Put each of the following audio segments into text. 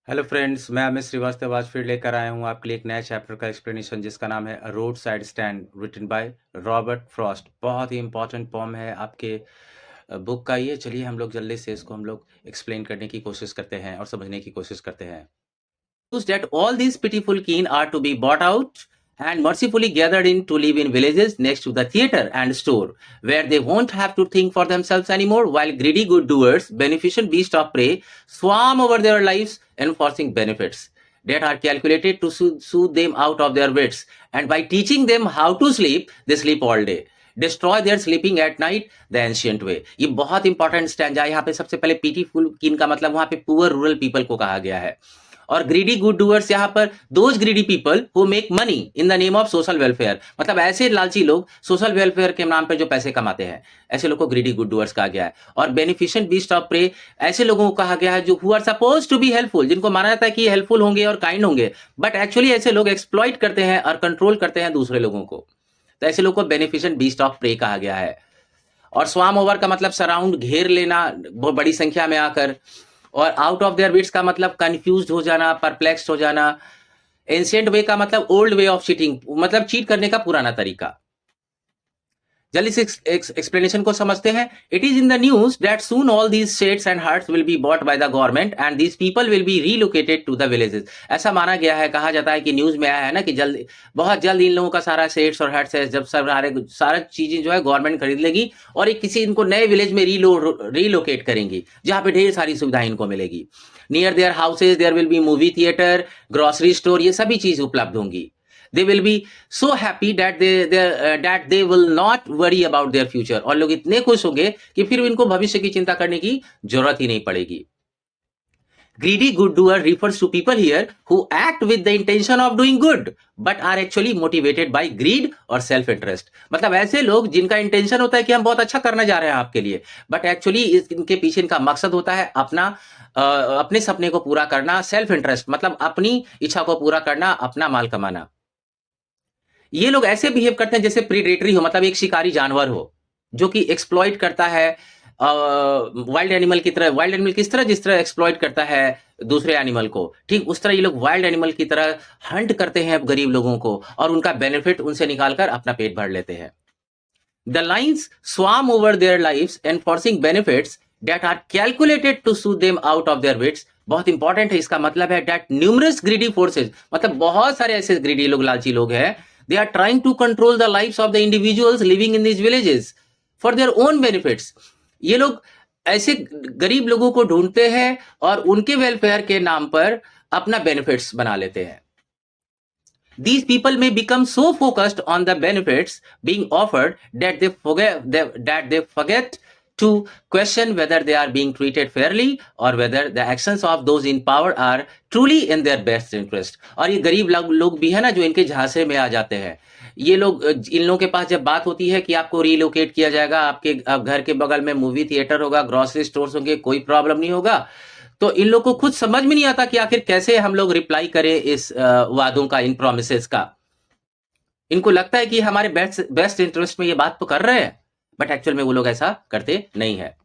Hello friends, मैं अमित श्रीवास्तव आज फिर लेकर आया हूँ आपके लिए एक नया चैप्टर का एक्सप्लेनेशन जिसका नाम है a road side stand written by Robert Frost. बहुत ही इंपॉर्टेंट पोम है आपके बुक का ये। चलिए हम लोग जल्दी से इसको हम लोग एक्सप्लेन करने की कोशिश करते हैं और समझने की कोशिश करते हैं। That all these pitiful keen are to be bought out and mercifully gathered in to live in villages next to the theatre and store, where they won't have to think for themselves anymore, while greedy good doers, beneficent beasts of prey, swarm over their lives, enforcing benefits that are calculated to soothe them out of their wits, and by teaching them how to sleep, they sleep all day. Destroy their sleeping at night the ancient way. ये बहुत important stand है। यहाँ पे सबसे पहले पीटीफुल किन का मतलब वहां पे पुअर रूरल पीपल को कहा गया है। और ग्रीडी गुड डूअर्स यहाँ पर those greedy people who make money in the name of social welfare, मतलब ऐसे लालची लोग सोशल वेलफेयर के नाम पे जो पैसे कमाते हैं, ऐसे लोगों को ग्रीडी गुड डूअर्स कहा गया है। और बेनिफिशिएंट बीस्ट ऑफ प्रे, ऐसे लोगों को कहा गया है जो who are suppose to be helpful, जिनको माना जाता है कि हेल्पफुल होंगे और काइंड होंगे, बट एक्चुअली ऐसे लोग एक्सप्लॉइट करते हैं और कंट्रोल करते हैं दूसरे लोगों को। तो ऐसे लोगों को बेनिफिशिएंट बीस्ट ऑफ प्रे कहा गया है। और स्वाम ओवर का मतलब सराउंड, घेर लेना बहुत बड़ी संख्या में आकर। और आउट ऑफ देयर विट्स का मतलब कंफ्यूज हो जाना, परप्लेक्स्ड हो जाना। एंशिएंट वे का मतलब ओल्ड वे ऑफ चीटिंग, मतलब चीट करने का पुराना तरीका। जल्दी से एक्सप्लेनेशन को समझते हैं। It is in the news that soon all these sheds and huts will be bought by the government and these people will be relocated to the villages. ऐसा माना गया है, कहा जाता है कि न्यूज में आया है ना कि जल्द, बहुत जल्द इन लोगों का सारा शेड्स और हर्ट्स है, जब सारा चीजें जो है गवर्नमेंट खरीद लेगी और एक किसी इनको नए विलेज में रीलोकेट करेंगी जहां पे ढेर सारी सुविधाएं इनको मिलेगी। Near their houses there will be movie theatre, grocery store, ये सभी चीज उपलब्ध होंगी। They will be so happy that they will not worry about their future, और लोग इतने खुश होंगे कि फिर इनको भविष्य की चिंता करने की जरूरत ही नहीं पड़ेगी। Greedy good doer refers to people here who act with the intention of doing good but are actually motivated by greed और self interest। मतलब ऐसे लोग जिनका इंटेंशन होता है कि हम बहुत अच्छा करने जा रहे हैं आपके लिए, बट एक्चुअली इनके पीछे इनका मकसद होता है अपने सपने को पूरा करना, सेल्फ इंटरेस्ट मतलब अपनी इच्छा को पूरा करना, अपना माल कमाना। ये लोग ऐसे बिहेव करते हैं जैसे प्रीडेटरी हो, मतलब एक शिकारी जानवर हो जो कि एक्सप्लॉइट करता है वाइल्ड एनिमल की तरह। वाइल्ड एनिमल किस तरह, जिस तरह एक्सप्लॉइट करता है दूसरे एनिमल को, ठीक उस तरह ये लोग वाइल्ड एनिमल की तरह हंट करते हैं गरीब लोगों को और उनका बेनिफिट उनसे निकालकर अपना पेट भर लेते हैं। The lines swarm over their lives, enforcing benefits that are calculated to soothe them out of their wits। बहुत इंपॉर्टेंट है, इसका मतलब है that numerous greedy forces, मतलब बहुत सारे ऐसे ग्रीडी लोग, लालची लोग हैं, they are trying to control the lives of the individuals living in these villages for their own benefits। ये लोग ऐसे गरीब लोगों को ढूंढते हैं और उनके वेलफेयर के नाम पर अपना बेनिफिट्स बना लेते हैं। These people may become so focused on the benefits being offered that they forget to question whether they are being treated fairly or whether the actions of those in power are truly in their best interest। और ये गरीब लोग भी है ना जो इनके झांसे में आ जाते हैं। ये लोग, इन लोगों के पास जब बात होती है कि आपको रीलोकेट किया जाएगा, आपके घर के बगल में मूवी थिएटर होगा, ग्रोसरी स्टोर्स होंगे, कोई प्रॉब्लम नहीं होगा, तो इन लोग को खुद समझ में नहीं आता कि आखिर कैसे हम लोग रिप्लाई करें इस वादों का, इन प्रोमिसेस का। इनको लगता है कि हमारे बेस्ट इंटरेस्ट में ये बात तो कर रहे हैं, बट एक्चुअल में वो लोग ऐसा करते नहीं है।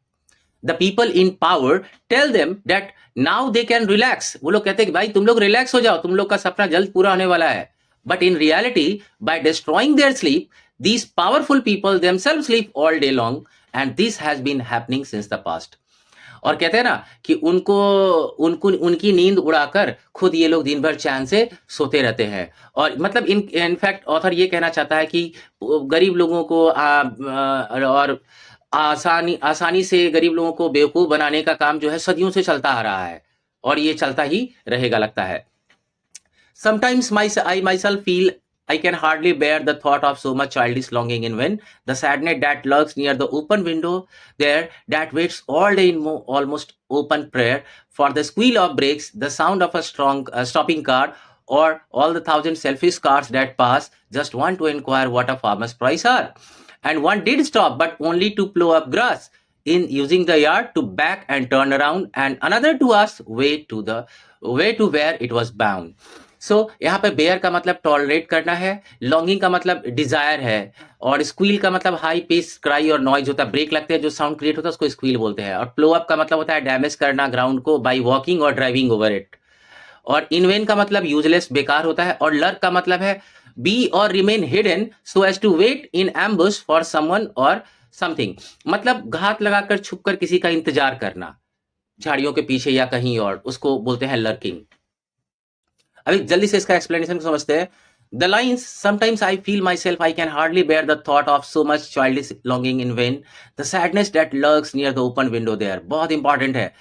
The people in power tell them that now they can relax. वो लोग कहते हैं कि भाई तुम लोग रिलैक्स हो जाओ, तुम लोग का सपना जल्द पूरा होने वाला है। But in reality by destroying their sleep these powerful people themselves sleep all day long and this has been happening since the past। और कहते हैं ना कि उनको उनकी नींद उड़ाकर खुद ये लोग दिन भर चैन से सोते रहते हैं। और मतलब इनफैक्ट ऑथर ये कहना चाहता है कि गरीब लोगों को और आसानी से गरीब लोगों को बेवकूफ बनाने का काम जो है सदियों से चलता आ रहा है और ये चलता ही रहेगा लगता है। Sometimes I myself feel I can hardly bear the thought of so much childish longing in when the sadness that lurks near the open window there that waits all day in almost open prayer for the squeal of brakes, the sound of a strong stopping car, or all the thousand selfish cars that pass just want to inquire what a farmer's price are। And one did stop, but only to plow up grass in using the yard to back and turn around, and another to ask way to where it was bound। सो यहाँ पे bear का मतलब tolerate करना है, longing का मतलब Dzire है, और स्क्वील का मतलब हाई पेस क्राई और नॉइज होता है, ब्रेक लगते हैं जो साउंड क्रिएट होता है उसको स्क्वील बोलते हैं। और प्लो अप का मतलब होता है डैमेज करना ग्राउंड को बाय वॉकिंग और ड्राइविंग ओवर इट। और इन वेन का मतलब यूजलेस, बेकार होता है, और लर्क का मतलब है बी और remain hidden so as to wait in ambush for someone और समथिंग, मतलब घात लगाकर छुपकर किसी का इंतजार करना झाड़ियों के पीछे या कहीं और, उसको बोलते हैं लर्किंग। अभी जल्दी से इसका एक्सप्लेनेशन समझते हैं। The lines, sometimes I feel myself I can hardly bear the thought of so much childish longing in vain, the sadness that lurks near the open window there. बहुत important है।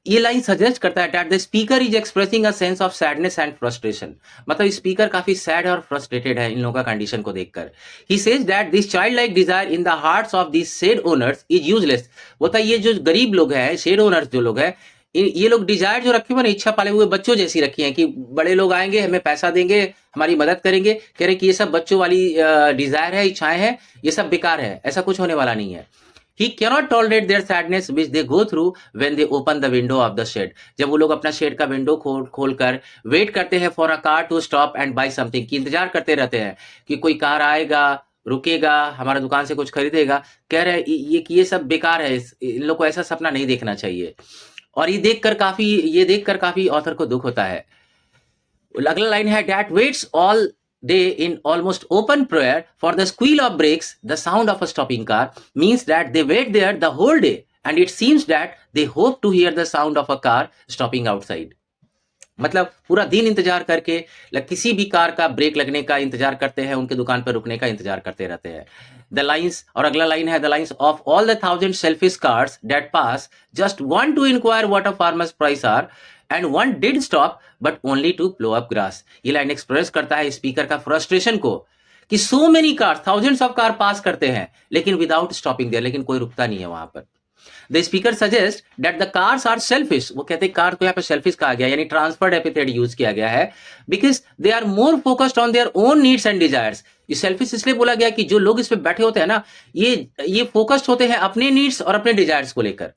ये line suggest करता है that the speaker is expressing a sense of sadness and frustration, मतलब speaker काफी sad और frustrated है इन लोगों का कंडीशन को देखकर। He says that this child like desire in the hearts of this shade owners is useless. बोलता है ये जो गरीब लोग हैं, शेड ओनर्स जो लोग हैं, ये लोग डिजायर जो रखे हुए ना, इच्छा पाले हुए बच्चों जैसी रखी हैं कि बड़े लोग आएंगे, हमें पैसा देंगे, हमारी मदद करेंगे। कह रहे कि ये सब बच्चों वाली डिजायर है, इच्छाएं हैं, ये सब बेकार है, ऐसा कुछ होने वाला नहीं है। He cannot tolerate their sadness which they go through when they open the window of the shed. जब वो लोग अपना शेड का विंडो खोल कर वेट करते हैं for a car to stop and buy something, की इंतजार करते रहते हैं कि कोई कार आएगा, रुकेगा, हमारा दुकान से कुछ खरीदेगा। कह रहे हैं ये कि ये सब बेकार है, इन लोग को ऐसा सपना नहीं देखना चाहिए। और ये देखकर काफी ऑथर को दुख होता है। अगला लाइन है that waits all day in almost open prayer for the squeal of brakes, the sound of a stopping car, means that they wait there the whole day and it seems that they hope to hear the sound of a car stopping outside. मतलब पूरा दिन इंतजार करके किसी भी car का break लगने का इंतजार करते हैं, उनके दुकान पर रुकने का इंतजार करते रहते हैं। द लाइन्स, और अगला लाइन है the lines of all the 1000 selfish cars that pass just one to inquire what a farmer's price are and one did stop but only to plow up grass. ये line express करता है speaker का frustration को कि so many cars, thousands of car पास करते हैं लेकिन विदाउट स्टॉपिंग देयर, लेकिन कोई रुकता नहीं है वहां पर। The speaker suggest that the cars are selfish, वो कहते हैं कार को यहाँ पे सेल्फिश कहा गया, यानी ट्रांसफर्ड एपिथेट यूज किया गया है, because they are more focused on their own needs and desires. ये सेल्फिश इसलिए बोला गया कि जो लोग इस पे बैठे होते हैं ना, ये फोकस्ड होते हैं अपने नीड्स और अपने डिजायर्स को लेकर,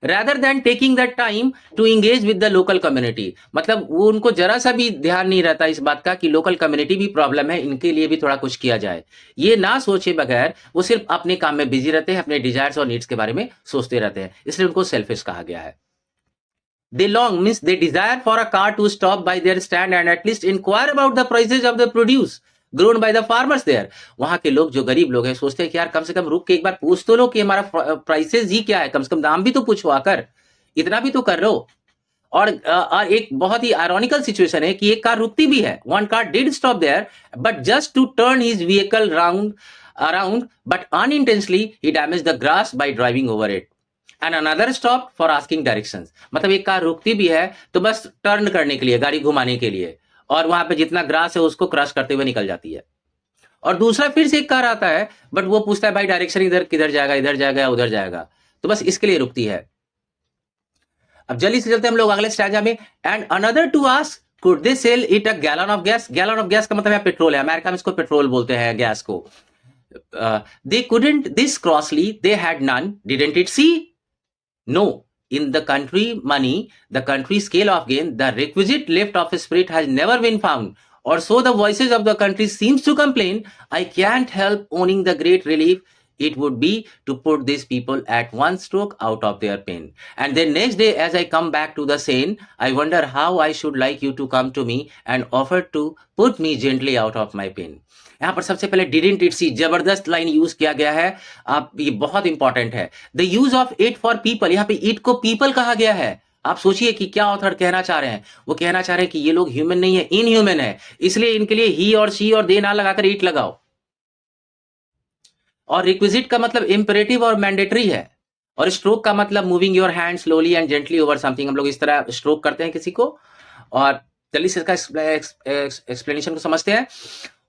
rather than taking that time to engage with the local community। मतलब वो उनको जरा सा भी ध्यान नहीं रहता इस बात का कि लोकल कम्युनिटी भी प्रॉब्लम है, इनके लिए भी थोड़ा कुछ किया जाए। ये ना सोचे बगैर वो सिर्फ अपने काम में बिजी रहते हैं, अपने डिजायर्स और नीड्स के बारे में सोचते रहते हैं, इसलिए उनको सेल्फिश कहा गया है। They long means they desire for a car to stop by their stand and at least inquire about the prices of the produce grown by the farmers there। वहां के लोग जो गरीब लोग हैं सोचते हैं कि यार कम से कम रुक के एक बार पूछ तो लो कि हमारा प्राइसेस ही क्या है, कम से कम दाम भी तो पूछो आकर, इतना भी तो कर लो। और एक बहुत ही आयरॉनिकल सिचुएशन है कि एक कार रुकती भी है, one car did stop there but just to turn his vehicle around but unintentionally he damage the grass by driving over it and another stop for asking directions. मतलब एक car रुकती भी है तो बस टर्न करने के लिए, गाड़ी घुमाने के लिए, और वहां पे जितना ग्रास है उसको क्रश करते हुए निकल जाती है। और दूसरा फिर से एक कार आता है बट वो पूछता है भाई डायरेक्शन इधर किधर जाएगा, इधर जाएगा उधर जाएगा, तो बस इसके लिए रुकती है। अब जल्दी से चलते हम लोग अगले स्टैंजा में। And another to ask could they sell it a gallon of gas. Gallon of gas का मतलब है पेट्रोल है, अमेरिका में इसको पेट्रोल बोलते हैं गैस को। They couldn't this crossly they had none didn't it see. No, in the country money, the country scale of gain, the requisite lift of spirit has never been found. Or so the voices of the country seems to complain. I can't help owning the great relief it would be to put these people at one stroke out of their pain. And then next day as I come back to the scene, I wonder how I should like you to come to me and offer to put me gently out of my pain. यहां पर सबसे पहले didn't it सी, जबरदस्त line use किया गया है। आप ये बहुत इंपॉर्टेंट है। The use of it for people, यहाँ पे इट को पीपल कहा गया है। आप सोचिए कि क्या ऑथर कहना चाह रहे हैं। वो कहना चाह रहे हैं कि ये लोग ह्यूमन नहीं है, इनह्यूमन है, इसलिए इनके लिए ही और शी और दे ना लगाकर इट लगाओ। और रिक्विजिट का मतलब इंपेरेटिव और मैंडेटरी है, और स्ट्रोक का मतलब moving your hand slowly and gently over something. हम लोग इस तरह स्ट्रोक करते हैं किसी को। और जल्दी से इसका एक्सप्लेनेशन को समझते हैं।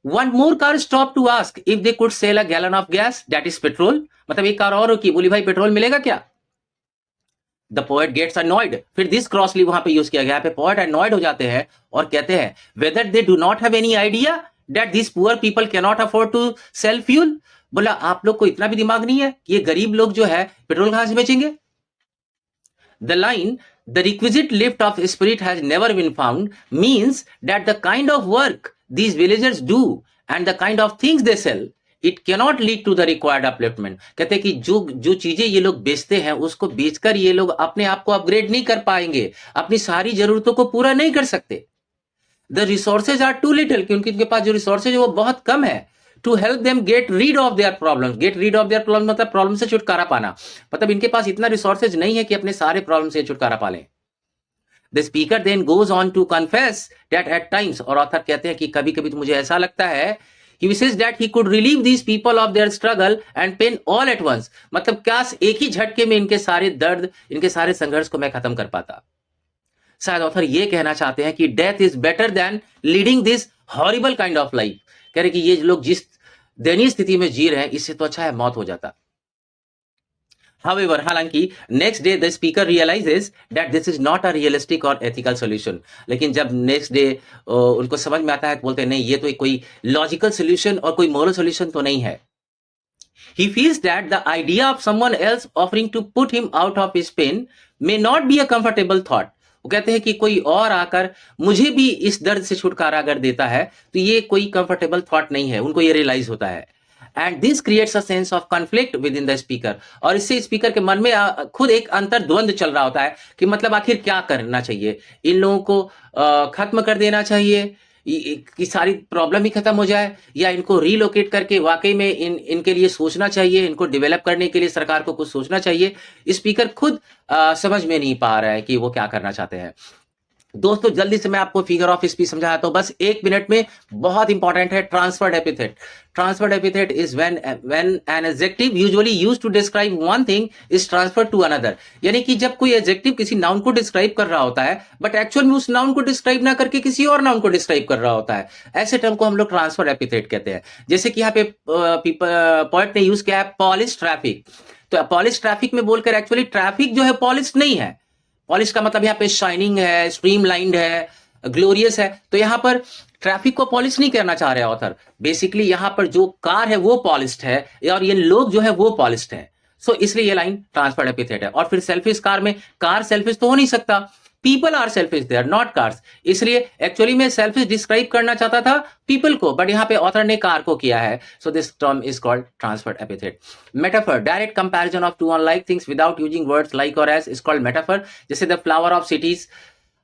One more car stopped to ask if they could sell a gallon of gas, that is petrol। मतलब एक कार और रुकी, बोली भाई पेट्रोल मिलेगा क्या। The poet gets annoyed। फिर this crossly वहां पे यूज किया गया, पे poet annoyed हो जाते हैं और कहते हैं whether they do not have any idea that these poor people cannot afford to sell fuel। बोला आप लोग को इतना भी दिमाग नहीं है कि ये गरीब लोग जो है पेट्रोल कहां से बेचेंगे। The line the requisite lift of spirit has never been found means that the kind of work these villagers do and the kind of things they sell it cannot lead to the required upliftment. कहते हैं कि जो जो चीजें ये लोग बेचते हैं उसको बेचकर ये लोग अपने आप को अपग्रेड नहीं कर पाएंगे, अपनी सारी जरूरतों को पूरा नहीं कर सकते। The resources are too little, क्योंकि उनके पास जो रिसोर्सेज है वो बहुत कम है। To help them get rid of their problem, get rid of their problem मतलब प्रॉब्लम से छुटकारा पाना, मतलब इनके पास इतना रिसोर्सेज नहीं है कि अपने सारे प्रॉब्लम से छुटकारा पा लें। The speaker then goes on to confess that at times, और ऑथर कहते हैं कि कभी कभी तो मुझे ऐसा लगता है he wishes that he could relieve these people of their struggle and pain all at once, मतलब काश एक ही झटके में इनके सारे दर्द, इनके सारे संघर्ष को मैं खत्म कर पाता। शायद ऑथर ये कहना चाहते हैं कि death is better than leading this horrible kind of life. कह रहे कि ये लोग जिस दयनीय स्थिति में जी रहे हैं इससे तो अच्छा है मौत हो जाता। However, हालांकि next day the speaker realizes that this is not a realistic और एथिकल सोल्यूशन, लेकिन जब नेक्स्ट डे उनको समझ में आता है तो बोलते हैं नहीं, ये तो कोई लॉजिकल सोल्यूशन और कोई मोरल सोल्यूशन तो नहीं है। He feels that the idea of someone else offering to put him out of his pain may not be a comfortable thought. वो कहते हैं कि कोई और आकर मुझे भी इस दर्द से छुटकारा अगर देता है तो ये कोई कंफर्टेबल थॉट नहीं है, उनको ये रियलाइज होता है। And this creates a sense of conflict with in the speaker, और इससे स्पीकर के मन में खुद एक अंतर्द्वंद चल रहा होता है कि मतलब आखिर क्या करना चाहिए, इन लोगों को खत्म कर देना चाहिए कि सारी प्रॉब्लम ही खत्म हो जाए, या इनको रीलोकेट करके वाकई में इनके लिए सोचना चाहिए, इनको डेवलप करने के लिए सरकार को कुछ सोचना चाहिए। स्पीकर खुद समझ में नहीं पा रहा है कि वो क्या करना चाहते हैं। दोस्तों जल्दी से मैं आपको फिगर ऑफ स्पीच समझाता हूं बस 1 मिनट में, बहुत इंपॉर्टेंट है। Transferred epithet, transferred epithet is when an adjective usually used to describe one thing is transferred to another, यानी कि जब कोई एडजेक्टिव किसी नाउन को डिस्क्राइब कर रहा होता है बट एक्चुअल में उस नाउन को डिस्क्राइब ना करके किसी और नाउन को डिस्क्राइब कर रहा होता है, ऐसे टर्म को हम लोग ट्रांसफर्ड एपिथेट कहते हैं। जैसे कि यहाँ पे पोएट ने यूज किया है पॉलिश ट्रैफिक, तो पॉलिश ट्रैफिक में बोलकर एक्चुअली ट्रैफिक जो है पॉलिश नहीं है। पॉलिश का मतलब यहाँ पे शाइनिंग है, स्ट्रीमलाइंड है, ग्लोरियस है, तो यहाँ पर ट्रैफिक को पॉलिश नहीं करना चाह रहे ऑथर। बेसिकली यहाँ पर जो कार है वो पॉलिश्ड है और ये लोग जो है वो पॉलिश्ड है, सो इसलिए ये लाइन ट्रांसफर्ड एपिथेट है। और फिर सेल्फिश कार में कार सेल्फिश तो हो नहीं सकता, people are selfish they are not cars, इसलिए एक्चुअली में सेल्फिश डिस्क्राइब करना चाहता था पीपल को, बट यहाँ पे ऑथर ने कार को किया है, so this term is called transferred epithet. Metaphor, direct comparison of two unlike things without using words like और एज इज कॉल्ड मेटाफर। जैसे द फ्लावर ऑफ सिटीज,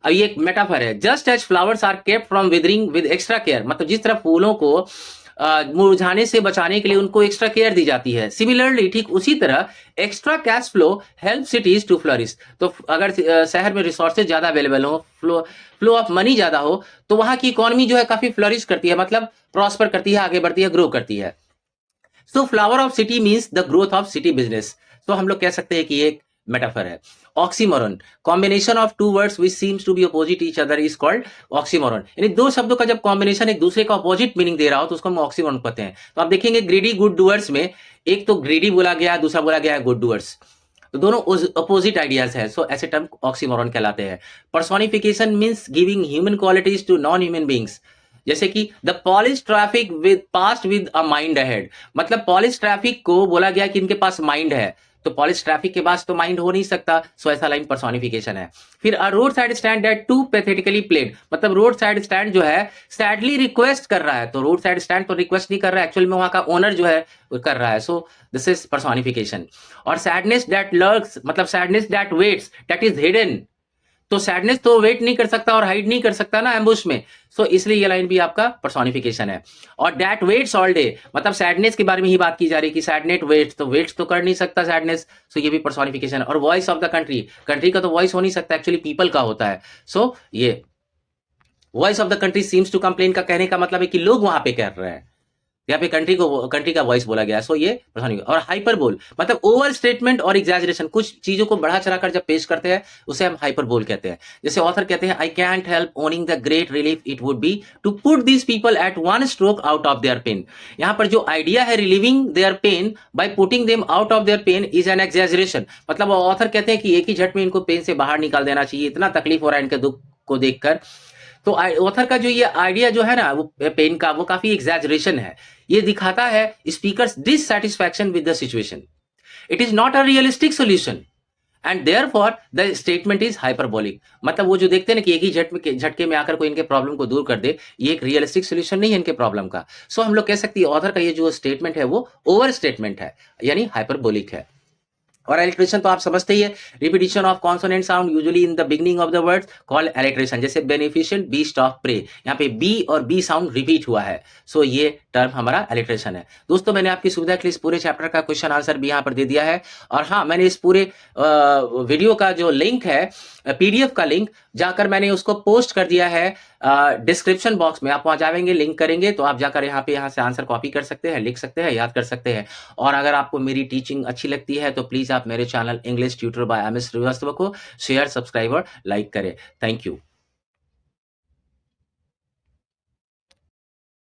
अब ये एक मेटाफर है। Just as flowers are kept from withering with extra care, मतलब जिस तरह फूलों को मुरझाने से बचाने के लिए उनको एक्स्ट्रा केयर दी जाती है, सिमिलरली ठीक उसी तरह extra cash flow help cities to flourish. तो अगर शहर में रिसोर्सेज ज्यादा अवेलेबल हो, फ्लो ऑफ मनी ज्यादा हो, तो वहां की इकोनॉमी जो है काफी फ्लरिश करती है, मतलब प्रॉस्पर करती है, आगे बढ़ती है, ग्रो करती है। सो flower of city means the growth of city business. तो हम लोग कह सकते हैं कि ये एक मेटाफर है। Oxymoron, combination of two words which seems to be opposite each other is called oxymoron, यानी दो शब्दों का जब कॉम्बिनेशन एक दूसरे का अपोजिट मीनिंग दे रहा हो तो उसको हम ऑक्सीमोरन कहते हैं। तो आप देखेंगे ग्रीडी गुड डूअर्स में एक तो ग्रीडी बोला गया है, दूसरा बोला गया है गुड डूअर्स, तो दोनों अपोजिट आइडियाज है, सो ऐसे टर्म ऑक्सीमोरन कहलाते हैं। Personification means giving human qualities to non human beings, जैसे कि the polish traffic with passed with a mind ahead, मतलब पॉलिश ट्रैफिक को बोला गया कि इनके पास माइंड है, तो पॉलिश ट्रैफिक के पास तो माइंड हो नहीं सकता, सो ऐसा लाइन पर्सोनिफिकेशन है। फिर a road side stand that too pathetically pled, मतलब रोड साइड स्टैंड जो है सैडली रिक्वेस्ट कर रहा है, तो रोड साइड स्टैंड तो रिक्वेस्ट नहीं कर रहा है, एक्चुअल में वहां का ओनर जो है वो कर रहा है, सो दिस इज पर्सोनिफिकेशन। और सैडनेस दैट लर्क्स, मतलब sadness that waits that is hidden, तो सैडनेस तो वेट नहीं कर सकता और हाइड नहीं कर सकता ना एम्बुश में, सो इसलिए ये लाइन भी आपका पर्सोनिफिकेशन है। और दैट वेट्स ऑल डे, मतलब सैडनेस के बारे में ही बात की जा रही है कि सैडनेस वेट्स, तो वेट्स तो कर नहीं सकता सैडनेस, सो ये भी पर्सोनिफिकेशन है। और voice of the country, country का तो वॉइस हो नहीं सकता, एक्चुअली पीपल का होता है, सो ये voice of the country seems to complain का कहने का मतलब है कि लोग वहां पे कह रहे हैं, यहाँ पे कंट्री का वॉइस बोला गया, सो ये पर्सोनिफिकेशन। और हाइपरबोल, मतलब ओवर स्टेटमेंट और एग्जैजरेशन, कुछ चीजों को बढ़ा चढ़ाकर जब पेश करते हैं उसे हम हाइपरबोल कहते हैं। जैसे ऑथर कहते हैं, I can't help owning the great relief it would be to put these people at one stroke out of their pen. यहाँ पर जो आइडिया है relieving there pen by putting them out of their pen is an exaggeration, मतलब author कहते हैं कि एक ही झट में इनको पेन से बाहर निकाल देना चाहिए, इतना तकलीफ हो रहा है इनके दुख को देखकर। तो ऑथर का जो ये आइडिया जो है ना वो पेन का, वो काफी एग्जैजरेशन है, ये दिखाता है speakers dissatisfaction with the situation. It is not a realistic solution and therefore the statement is hyperbolic. मतलब वो जो देखते हैं ना कि एक ही झटके में आकर कोई इनके प्रॉब्लम को दूर कर दे, ये एक रियलिस्टिक सोल्यूशन नहीं है इनके प्रॉब्लम का। सो हम लोग कह सकते हैं ऑथर का ये जो स्टेटमेंट है वो ओवर स्टेटमेंट है, यानी हाइपरबोलिक है। और एलिट्रेशन तो आप समझते ही है, repetition of consonant sound usually in the beginning of the words called alliteration. जैसे बेनिफिशिएंट बीस्ट ऑफ प्रे, यहाँ पे बी और बी साउंड रिपीट हुआ है, सो ये टर्म हमारा एलिट्रेशन है। दोस्तों मैंने आपकी सुविधा के लिए इस पूरे चैप्टर का क्वेश्चन आंसर भी यहाँ पर दे दिया है। और हाँ, मैंने इस पूरे वीडियो का जो लिंक है, पीडीएफ का लिंक, जाकर मैंने उसको पोस्ट कर दिया है डिस्क्रिप्शन बॉक्स में। आप वहां जाएंगे, लिंक करेंगे तो आप जाकर यहाँ से आंसर कॉपी कर सकते हैं, लिख सकते हैं, याद कर सकते हैं। और अगर आपको मेरी टीचिंग अच्छी लगती है तो प्लीज आप मेरे channel English tutor by M S Srivastava को शेयर, सब्सक्राइब और लाइक करें। Thank you.